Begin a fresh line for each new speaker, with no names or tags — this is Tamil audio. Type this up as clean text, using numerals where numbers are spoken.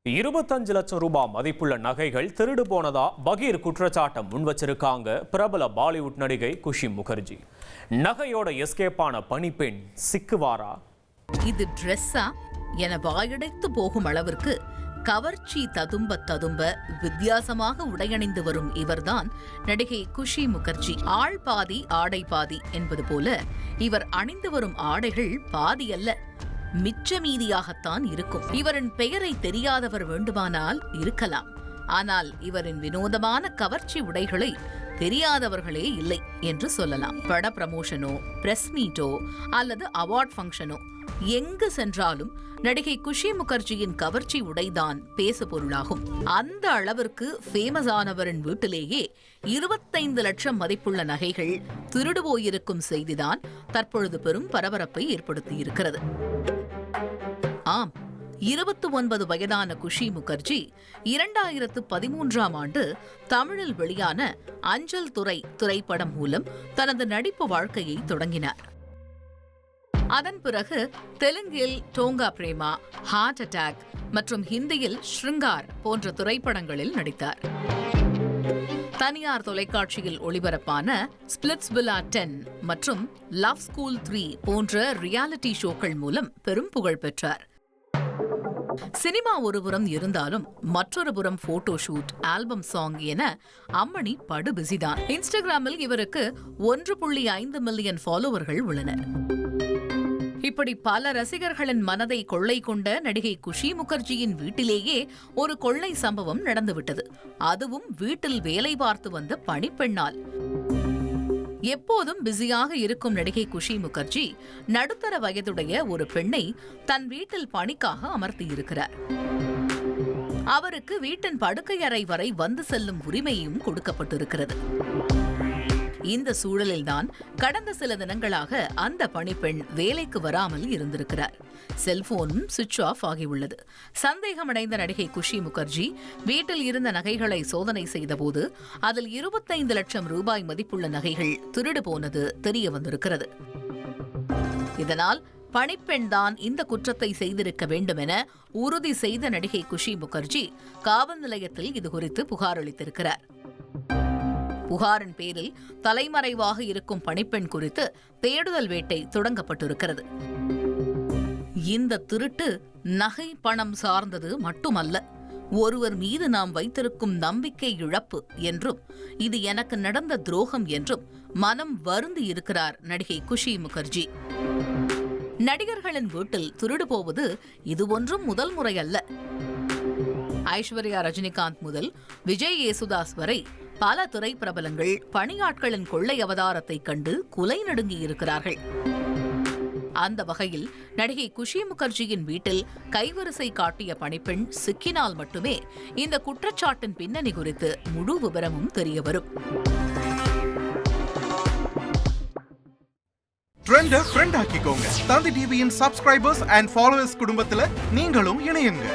25 லட்சம் ரூபாய் மதிப்புள்ள நகைகள் திருடு போனதா பகீர் குற்றச்சாட்டை முன் வச்சிருக்காங்க பிரபல பாலிவுட் நடிகை குஷி முகர்ஜி. நகையோட எஸ்கேப்பான பணிப்பெண் சிக்குவாரா?
இது ட்ரெஸ்ஸா என வாயடைத்து போகும் அளவிற்கு கவர்ச்சி ததும்ப வித்தியாசமாக உடையணிந்து வரும் இவர்தான் நடிகை குஷி முகர்ஜி. ஆள் பாதி ஆடை பாதி என்பது போல இவர் அணிந்து வரும் ஆடைகள் பாதி அல்ல, மிச்ச மீதியாகத்தான் இருக்கும். இவரின் பெயரை தெரியாதவர் வேண்டுமானால் இருக்கலாம், ஆனால் இவரின் வினோதமான கவர்ச்சி உடைகளை தெரியாதவர்களே இல்லை என்று சொல்லலாம். பட பிரமோஷனோ, பிரஸ் மீட்டோ அல்லது அவார்ட் ஃபங்க்ஷனோ எங்கு சென்றாலும் நடிகை குஷி முகர்ஜியின் கவர்ச்சி உடைதான் பேசு பொருளாகும். அந்த அளவிற்கு ஃபேமஸ் ஆனவரின் வீட்டிலேயே 25 லட்சம் மதிப்புள்ள நகைகள் திருடு போயிருக்கும் செய்திதான் தற்பொழுது பெரும் பரபரப்பை ஏற்படுத்தியிருக்கிறது. ஆம், 29 வயதான குஷி முகர்ஜி 2013ஆம் ஆண்டு தமிழில் வெளியான அஞ்சல் துறை திரைப்படம் மூலம் தனது நடிப்பு வாழ்க்கையை தொடங்கினார். அதன் பிறகு தெலுங்கில் டோங்கா பிரேமா, ஹார்ட் அட்டாக் மற்றும் ஹிந்தியில் ஸ்ருங்கார் போன்ற திரைப்படங்களில் நடித்தார். தனியார் தொலைக்காட்சியில் ஒளிபரப்பான ஸ்பிளிட்ஸ்வில்லா 10 மற்றும் லவ் ஸ்கூல் 3 போன்ற ரியாலிட்டி ஷோக்கள் மூலம் பெரும் புகழ் பெற்றார். சினிமா ஒருபுறம் இருந்தாலும் மற்றொரு புறம் போட்டோ ஷூட், ஆல்பம் சாங் என அம்மணி படு பிஸிதான். இன்ஸ்டாகிராமில் இவருக்கு 1.5 மில்லியன் ஃபாலோவர்கள் உள்ளனர். இப்படி பல ரசிகர்களின் மனதை கொள்ளை கொண்ட நடிகை குஷி முகர்ஜியின் வீட்டிலேயே ஒரு கொள்ளை சம்பவம் நடந்துவிட்டது. அதுவும் வீட்டில் வேலை பார்த்து வந்த பணிப்பெண்ணால். எப்போதும் பிஸியாக இருக்கும் நடிகை குஷி முகர்ஜி நடுத்தர வயதுடைய ஒரு பெண்ணை தன் வீட்டில் பணிக்காக அமர்த்தியிருக்கிறார். அவருக்கு வீட்டின் படுக்கை அறை வரை வந்து செல்லும் உரிமையும் கொடுக்கப்பட்டிருக்கிறது. இந்த சூழலில்தான் கடந்த சில தினங்களாக அந்த பணிப்பெண் வேலைக்கு வராமல் இருந்திருக்கிறார். செல்போனும் சுவிட்ச் ஆஃப் ஆகியுள்ளது. சந்தேகமடைந்த நடிகை குஷி முகர்ஜி வீட்டில் இருந்த நகைகளை சோதனை செய்தபோது அதில் 25 லட்சம் ரூபாய் மதிப்புள்ள நகைகள் திருடு போனது தெரிய வந்திருக்கிறது. இதனால் பணிப்பெண் தான் இந்த குற்றத்தை செய்திருக்க வேண்டும் என உறுதி செய்த நடிகை குஷி முகர்ஜி காவல் நிலையத்தில் இதுகுறித்து புகார் அளித்திருக்கிறார். புகாரின் பேரில் தலைமறைவாக இருக்கும் பணிப்பெண் குறித்து தேடுதல் வேட்டை தொடங்கப்பட்டிருக்கிறது. இந்த திருட்டு நகை பணம் சார்ந்தது மட்டுமல்ல, ஒருவர் மீது நாம் வைத்திருக்கும் நம்பிக்கை இழப்பு என்றும் இது எனக்கு நடந்த துரோகம் என்றும் மனம் வருந்தி இருக்கிறார் நடிகை குஷி முகர்ஜி. நடிகர்களின் வீட்டில் திருடு போவது இது ஒன்றும் முதல் முறை அல்ல. ஐஸ்வர்யா ரஜினிகாந்த் முதல் விஜய் யேசுதாஸ் வரை பல திரைப்பிரபலங்கள் பணியாட்களின் கொள்ளை அவதாரத்தை கண்டு குலை நடுங்கியிருக்கிறார்கள். அந்த வகையில் நடிகை குஷி முகர்ஜியின் வீட்டில் கைவரிசை காட்டிய பணிப்பெண் சிக்கினால் மட்டுமே இந்த குற்றச்சாட்டின் பின்னணி குறித்து முழு விவரமும் தெரியவரும்.
தந்தி டிவியின் சப்ஸ்கிரைபர்ஸ் அண்ட் ஃபாலோவர்ஸ் குடும்பத்தில் நீங்களும் இணையுங்க.